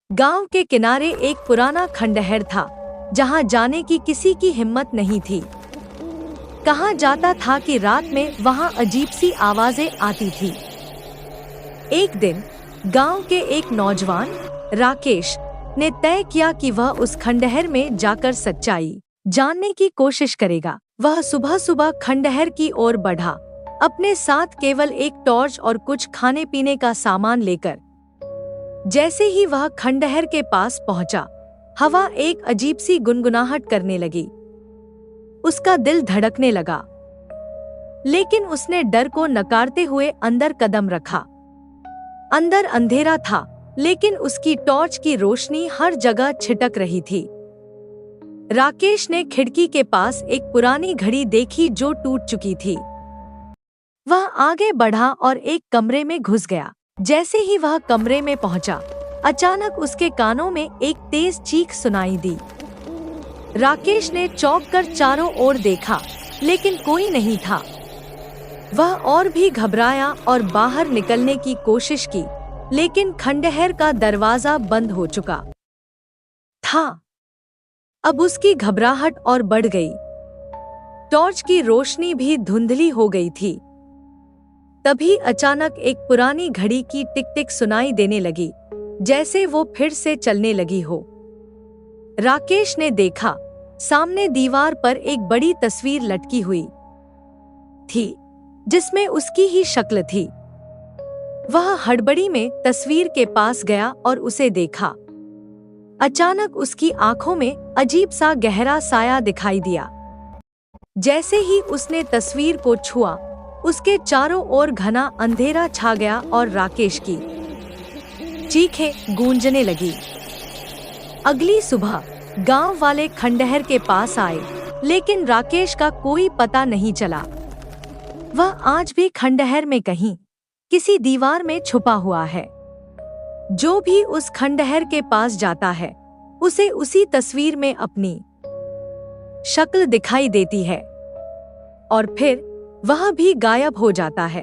गांव के किनारे एक पुराना खंडहर था, जहां जाने की किसी की हिम्मत नहीं थी। कहा जाता था कि रात में वहां अजीब सी आवाजें आती थी। एक दिन गांव के एक नौजवान राकेश ने तय किया कि वह उस खंडहर में जाकर सच्चाई जानने की कोशिश करेगा। वह सुबह सुबह खंडहर की ओर बढ़ा, अपने साथ केवल एक टॉर्च और कुछ खाने पीने का सामान लेकर। जैसे ही वह खंडहर के पास पहुंचा, हवा एक अजीब सी गुनगुनाहट करने लगी। उसका दिल धड़कने लगा, लेकिन उसने डर को नकारते हुए अंदर कदम रखा। अंदर अंधेरा था, लेकिन उसकी टॉर्च की रोशनी हर जगह छिटक रही थी। राकेश ने खिड़की के पास एक पुरानी घड़ी देखी जो टूट चुकी थी। वह आगे बढ़ा और एक कमरे में घुस गया। जैसे ही वह कमरे में पहुंचा, अचानक उसके कानों में एक तेज चीख सुनाई दी। राकेश ने चौंक कर चारों ओर देखा, लेकिन कोई नहीं था। वह और भी घबराया और बाहर निकलने की कोशिश की, लेकिन खंडहर का दरवाजा बंद हो चुका था। अब उसकी घबराहट और बढ़ गई। टॉर्च की रोशनी भी धुंधली हो गई थी। तभी अचानक एक पुरानी घड़ी की टिक टिक सुनाई देने लगी, जैसे वो फिर से चलने लगी हो। राकेश ने देखा, सामने दीवार पर एक बड़ी तस्वीर लटकी हुई थी, जिसमें उसकी ही शक्ल थी। वह हड़बड़ी में तस्वीर के पास गया और उसे देखा। अचानक उसकी आंखों में अजीब सा गहरा साया दिखाई दिया। जैसे ही उसने तस्वीर को छुआ, उसके चारों ओर घना अंधेरा छा गया और राकेश की चीखें गूंजने लगी। अगली सुबह गांव वाले खंडहर के पास आए, लेकिन राकेश का कोई पता नहीं चला। वह आज भी खंडहर में कहीं किसी दीवार में छुपा हुआ है। जो भी उस खंडहर के पास जाता है, उसे उसी तस्वीर में अपनी शक्ल दिखाई देती है और फिर वह भी गायब हो जाता है।